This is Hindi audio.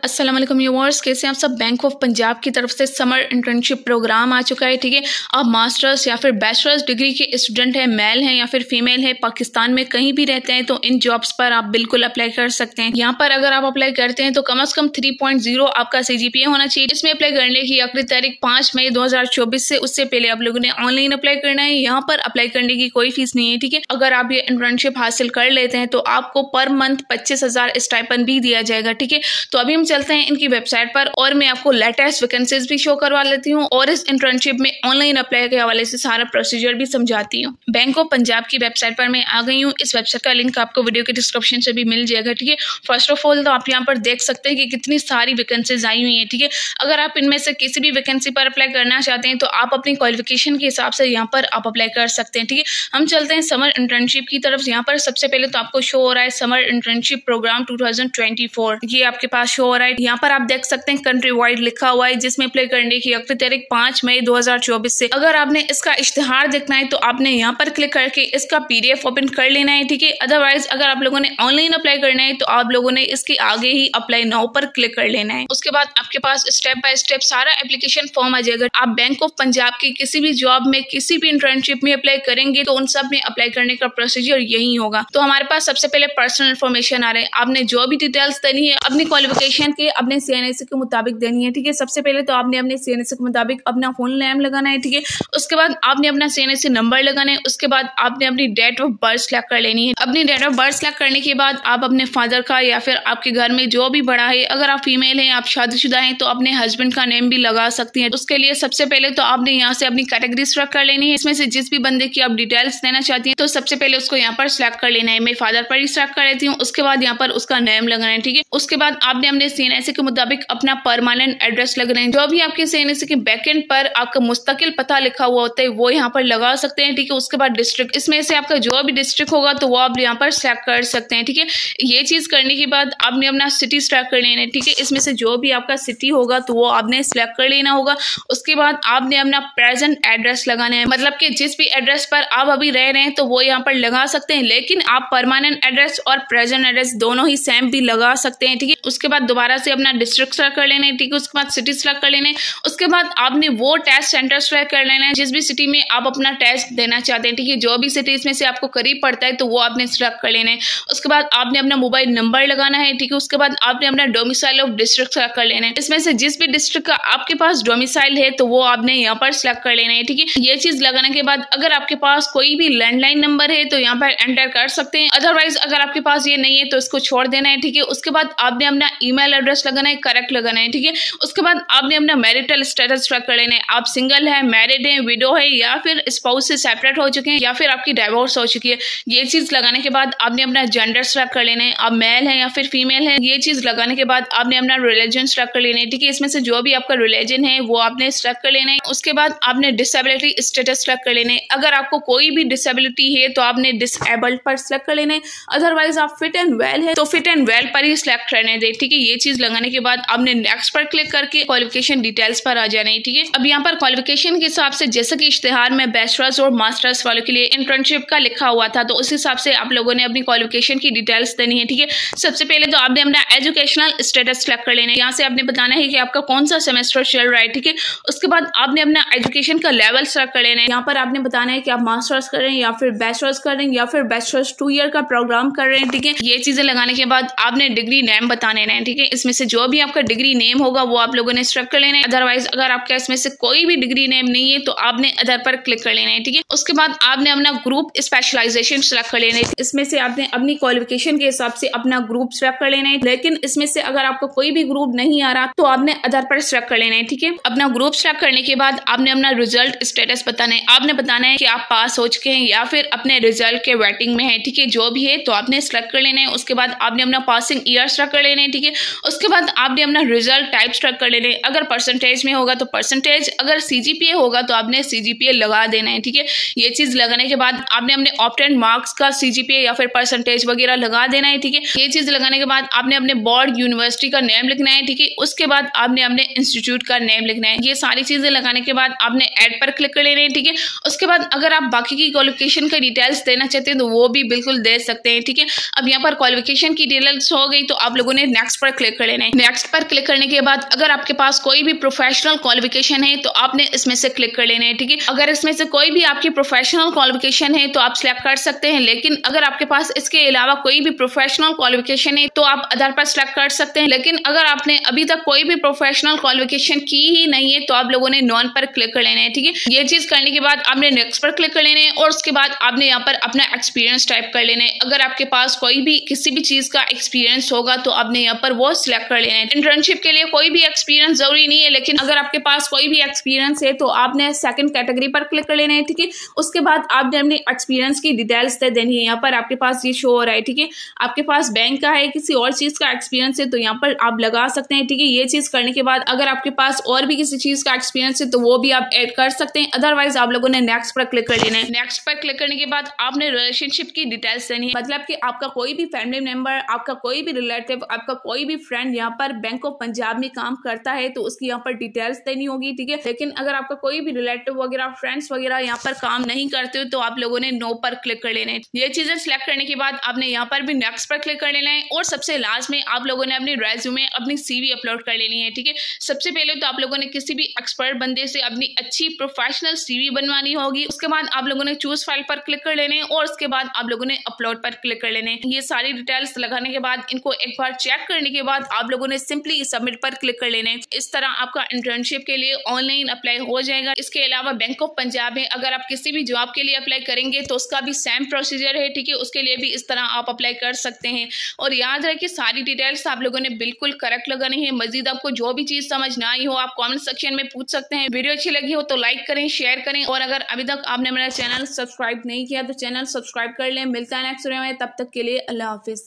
अस्सलाम वालेकुम व्यूअर्स, कैसे हैं आप सब। बैंक ऑफ पंजाब की तरफ से समर इंटर्नशिप प्रोग्राम आ चुका है। ठीक है, आप मास्टर्स या फिर बैचलर्स डिग्री के स्टूडेंट हैं, मेल हैं या फिर फीमेल है, पाकिस्तान में कहीं भी रहते हैं तो इन जॉब्स पर आप बिल्कुल अप्लाई कर सकते हैं। यहाँ पर अगर आप अप्लाई करते हैं तो कम से कम 3.0 आपका CGPA होना चाहिए। इसमें अप्लाई करने की आखिरी तारीख 5 मई 2024 से उससे पहले आप लोगों ने ऑनलाइन अप्लाई करना है। यहाँ पर अप्लाई करने की कोई फीस नहीं है। ठीक है, अगर आप ये इंटर्नशिप हासिल कर लेते हैं तो आपको पर मंथ 25,000 स्टाइपेंड भी दिया जाएगा। ठीक है, तो अभी हम चलते हैं इनकी वेबसाइट पर और मैं आपको लेटेस्ट वैकेंसीज भी शो करवा लेती हूँ और इस इंटर्नशिप में ऑनलाइन अप्लाई के हवाले से सारा प्रोसीजर भी समझाती हूँ। बैंक ऑफ पंजाब की वेबसाइट पर मैं आ गई हूँ। इस वेबसाइट का लिंक आपको वीडियो के डिस्क्रिप्शन से भी मिल जाएगा। ठीक है, फर्स्ट ऑफ ऑल तो आप यहाँ पर देख सकते हैं कि कितनी सारी वैकेंसीज आई हुई है। ठीक है, अगर आप इनमें से किसी भी वैकेंसी पर अप्लाई करना चाहते हैं तो आप अपनी क्वालिफिकेशन के हिसाब से यहाँ पर आप अप्लाई कर सकते हैं। ठीक है, हम चलते हैं समर इंटर्नशिप की तरफ। यहाँ पर सबसे पहले तो आपको शो हो रहा है समर इंटर्नशिप प्रोग्राम 2024, ये आपके पास शो हो रहा है। यहाँ पर आप देख सकते हैं कंट्री वाइड लिखा हुआ है, जिसमें अप्लाई करने की आखिरी तारीख 5 मई 2024 से। अगर आपने इसका इश्तिहार देखना है तो आपने यहाँ पर क्लिक करके इसका PDF ओपन कर लेना है। ठीक है, अदरवाइज अगर आप लोगों ने ऑनलाइन अप्लाई करना है तो आप लोगों ने इसके आगे ही अप्लाई नाउ पर क्लिक कर लेना है। उसके बाद आपके पास स्टेप बाय स्टेप सारा एप्लीकेशन फॉर्म आ जाएगा। आप बैंक ऑफ पंजाब की किसी भी जॉब में किसी भी इंटर्नशिप में अप्लाई करेंगे तो उन सब में अप्लाई करने का प्रोसीजर यही होगा। तो हमारे पास सबसे पहले पर्सनल इन्फॉर्मेशन आ रहा है। आपने जो भी डिटेल्स देनी है अपनी क्वालिफिकेशन के, अपने CNSE के मुताबिक देनी है। ठीक है, सबसे पहले तो आपने अपने CNSE के मुताबिक अपना फुल नेम लगाना है। ठीक है, उसके बाद आपने अपना CNSE नंबर लगाना है। उसके बाद आपने अपनी डेट ऑफ बर्थ सेलेक्ट कर लेनी है। अपनी डेट ऑफ बर्थ सेलेक्ट करने के बाद आप अपने फादर का या फिर आपके घर में जो भी बड़ा है, अगर आप फीमेल हैं, आप शादीशुदा हैं तो अपने हस्बैंड का नेम भी लगा सकती हैं। उसके लिए सबसे पहले तो आपने यहाँ से अपनी कैटेगरी सेलेक्ट कर लेनी है। इसमें से जिस भी बंदे की आप डिटेल्स देना चाहती हैं तो सबसे पहले उसको यहाँ पर सिलेक्ट कर लेना है। मैं फादर पर ही सिलेक्ट कर लेती हूँ। उसके बाद यहाँ पर उसका नेम लगाना है। ठीक है, उसके बाद आपने अपने CNSE के मुताबिक अपना परमानेंट एड्रेस लगना है। जो भी आपके CNSE के बैकएंड पर आपका मुस्तकिल पता लिखा हुआ होता है वो यहाँ पर लगा सकते हैं। ठीक है, उसके बाद डिस्ट्रिक्ट, इसमें से आपका जो भी डिस्ट्रिक्ट होगा तो वो आप यहाँ पर सिलेक्ट कर सकते हैं। ठीक है, ये चीज करने के बाद आपने अपना सिटी सिलेक्ट कर लेना है। ठीक है, इसमें से जो भी आपका सिटी होगा तो वो आपने सिलेक्ट कर लेना होगा। उसके बाद आपने अपना प्रेजेंट एड्रेस लगाना है, मतलब कि जिस भी एड्रेस पर आप अभी रह रहे हैं तो वो यहाँ पर लगा सकते हैं, लेकिन आप परमानेंट एड्रेस और प्रेजेंट एड्रेस दोनों ही सेम भी लगा सकते हैं। ठीक है, उसके बाद दोबारा से अपना डिस्ट्रिक्ट सेलेक्ट कर लेना है। ठीक है, उसके बाद सिटी सेलेक्ट कर लेना है। उसके बाद आपने वो टेस्ट सेंटर सेलेक्ट कर लेना है जिस भी सिटी में आप अपना टेस्ट देना चाहते हैं। ठीक है, जो भी सिटी इसमें से आपको करीब पड़ता है तो वो आपने सेलेक्ट कर लेना है। उसके बाद आपने अपना मोबाइल नंबर लगाना है। ठीक है, उसके बाद आपने अपना डोमिसाइल ऑफ डिस्ट्रिक्ट सेलेक्ट कर लेना है। इसमें से जिस भी डिस्ट्रिक्ट का आपके पास डोमिसाइल है तो वो आपने यहाँ पर सेलेक्ट कर लेना है। ठीक है, ये चीज लगाने के बाद अगर आपके पास कोई भी लैंडलाइन नंबर है तो यहाँ पर एंटर कर सकते हैं, अदरवाइज अगर आपके पास ये नहीं है तो इसको छोड़ देना है। ठीक है, उसके बाद आपने अपना ईमेल एड्रेस लगाना है, करेक्ट लगाना है। ठीक है, उसके बाद आपने अपना मैरिटल स्टेटस सेलेक्ट कर लेना है। आप सिंगल है, मैरिड है, विडो है या फिर स्पाउस से सेपरेट हो चुके हैं या फिर आपकी डाइवोर्स हो चुकी है। ये चीज लगाने के बाद आपने अपना जेंडर सेलेक्ट कर लेना है, आप मेल है या फिर फीमेल है। ये चीज लगाने के बाद आपने अपना रिलीजन सेलेक्ट कर लेना है। ठीक है, इसमें से जो भी आपका रिलीजन है वो आपने सेलेक्ट कर लेना है। उसके बाद आपने डिसेबिलिटी स्टेटस सेलेक्ट कर लेना है। अगर आपको कोई भी डिसेबिलिटी है तो आपने डिसेबल्ड पर सेलेक्ट कर लेना है, अदरवाइज आप फिट एंड वेल है तो फिट एंड वेल पर ही सिलेक्ट करने दें। ठीक है, ये चीज लगाने के बाद आपने नेक्स्ट पर क्लिक करके क्वालिफिकेशन डिटेल्स पर आ जाना है। ठीक है, अब यहाँ पर क्वालिफिकेशन के हिसाब से जैसे कि इश्तिहार में बैचलर्स और मास्टर्स वालों के लिए इंटर्नशिप का लिखा हुआ था तो उस हिसाब से आप लोगों ने अपनी क्वालिफिकेशन की डिटेल्स देनी है। ठीक है, सबसे पहले तो आपने अपना एजुकेशनल स्टेटस सेलेक्ट कर लेना है। यहाँ से आपने बताना है कि आपका कौन सा सेमेस्टर चल रहा है। ठीक है, उसके बाद आपने अपना एजुकेशन का लेवल सेलेक्ट कर लेना है। यहाँ पर आपने बताना है कि आप मास्टर्स कर रहे हैं या फिर बैचलर्स कर रहे हैं या फिर बैचलर्स 2 ईयर का प्रोग्राम कर रहे हैं। ठीक है, ये चीजें लगाने के बाद आपने डिग्री नेम बताने हैं। ठीक है, इसमें से जो भी आपका डिग्री नेम होगा वो आप लोगों ने सेलेक्ट कर लेना है, अदरवाइज अगर आपका इसमें से कोई भी डिग्री नेम नहीं है तो आपने अदर पर क्लिक कर लेना है। ठीक है, उसके बाद आपने अपना ग्रुप स्पेशलाइजेशन सेलेक्ट कर लेना है। इसमें से आपने अपनी क्वालिफिकेशन के हिसाब से अपना ग्रुप सेलेक्ट कर लेना है, लेकिन इसमें से अगर आपको कोई भी ग्रुप नहीं आ रहा तो आपने अदर पर सेलेक्ट कर लेना है। ठीक है, अपना ग्रुप सेलेक्ट करने के बाद आपने अपना रिजल्ट स्टेटस बताना है। आपने बताना है कि आप पास हो चुके हैं या फिर अपने रिजल्ट के वेटिंग में है। ठीक है, जो भी है तो आपने सेलेक्ट कर लेना है। उसके बाद आपने अपना पासिंग ईयर सेलेक्ट कर लेना है। ठीक है, उसके बाद आपने अपना रिजल्ट टाइप सेलेक्ट कर लेना है। अगर परसेंटेज में होगा तो परसेंटेज, अगर CGPA होगा तो आपने CGPA लगा देना है। ठीक है, ये चीज लगाने के बाद आपने अपने ऑब्टेन मार्क्स का CGPA या फिर परसेंटेज वगैरह लगा देना है। ठीक है, ये चीज लगाने के बाद आपने अपने बोर्ड यूनिवर्सिटी का नेम लिखना है। ठीक है, उसके बाद आपने अपने इंस्टीट्यूट का नेम लिखना है। ये सारी चीजें लगाने के बाद आपने ऐड पर क्लिक कर लेना है। ठीक है, उसके बाद अगर आप बाकी की क्वालिफिकेशन का डिटेल्स देना चाहते हैं तो वो भी बिल्कुल दे सकते हैं। ठीक है, अब यहाँ पर क्वालिफिकेशन की डिटेल्स हो गई तो आप लोगों ने नेक्स्ट पर क्लिक क्लिक कर लेना है। नेक्स्ट पर क्लिक करने के बाद अगर आपके पास कोई भी प्रोफेशनल क्वालिफिकेशन है तो आपने इसमें से क्लिक कर लेना है, ठीक है। अगर इसमें से कोई भी आपकी प्रोफेशनल क्वालिफिकेशन है तो आप सिलेक्ट कर सकते हैं, लेकिन अगर आपके पास इसके अलावा कोई भी प्रोफेशनल क्वालिफिकेशन है तो आप अदर पर सिलेक्ट कर सकते हैं। लेकिन अगर आपने अभी तक कोई भी प्रोफेशनल क्वालिफिकेशन की ही नहीं है तो आप लोगों ने नॉन पर क्लिक कर लेना है, ठीक है। ये चीज करने के बाद आपने नेक्स्ट पर क्लिक कर लेना है और उसके बाद आपने यहाँ पर अपना एक्सपीरियंस टाइप कर लेना है। अगर आपके पास कोई भी किसी भी चीज का एक्सपीरियंस होगा तो आपने यहाँ पर वो सिलेक्ट कर लेना है। इंटर्नशिप के लिए कोई भी एक्सपीरियंस जरूरी नहीं है, लेकिन अगर आपके पास कोई भी एक्सपीरियंस है तो आपने सेकंड कैटेगरी पर क्लिक कर लेना है, ठीक है। उसके बाद आपने अपने एक्सपीरियंस की डिटेल्स दे देनी है। यहाँ पर आपके पास ये शो हो रहा है, ठीक है। आपके पास बैंक का है, किसी और चीज का एक्सपीरियंस है तो यहाँ पर आप लगा सकते हैं, ठीक है। ये चीज करने के बाद अगर आपके पास और भी किसी चीज का एक्सपीरियंस है तो वो भी आप ऐड कर सकते हैं। अदरवाइज आप लोगों ने नेक्स्ट पर क्लिक कर लेना है। नेक्स्ट पर क्लिक करने के बाद आपने रिलेशनशिप की डिटेल्स देनी है, मतलब कि आपका कोई भी फैमिली मेंबर, आपका कोई भी रिलेटिव, आपका कोई भी फ्रेंड यहाँ पर बैंक ऑफ पंजाब में काम करता है तो उसकी यहाँ पर डिटेल्स देनी होगी, ठीक है। लेकिन अगर आपका कोई भी रिलेटिव वगैरह, फ्रेंड्स वगैरह यहाँ पर काम नहीं करते हो तो आप लोगों ने नो पर क्लिक कर लेना है। ये चीजें सिलेक्ट करने के बाद आपने यहाँ पर भी नेक्स्ट पर क्लिक कर लेना है और सबसे लास्ट में आप लोगों ने अपनी रेज्यूमे, अपनी सीवी अपलोड कर लेनी है, ठीक है। सबसे पहले तो आप लोगों ने किसी भी एक्सपर्ट बंदे से अपनी अच्छी प्रोफेशनल सीवी बनवानी होगी। उसके बाद आप लोगों ने चूज फाइल पर क्लिक कर लेने और उसके बाद आप लोगों ने अपलोड पर क्लिक कर लेने। ये सारी डिटेल्स लगाने के बाद इनको एक बार चेक करने के बाद आप लोगों ने सिंपली सबमिट पर क्लिक कर लेने। इस तरह आपका इंटर्नशिप के लिए ऑनलाइन अप्लाई हो जाएगा। इसके अलावा बैंक ऑफ पंजाब में अगर आप किसी भी जॉब के लिए अप्लाई करेंगे तो उसका भी सेम प्रोसीजर है, ठीक है। उसके लिए भी इस तरह आप अप्लाई कर सकते हैं। और याद रखिए सारी डिटेल्स आप लोगों ने बिल्कुल करेक्ट लगानी है। मजीद आपको जो भी चीज समझ ना आई हो आप कमेंट सेक्शन में पूछ सकते हैं। वीडियो अच्छी लगी हो तो लाइक करें, शेयर करें और अगर अभी तक आपने मेरा चैनल सब्सक्राइब नहीं किया तो चैनल सब्सक्राइब कर लें। मिलता है नेक्स्ट वीडियो में, तब तक के लिए अल्लाह हाफिज।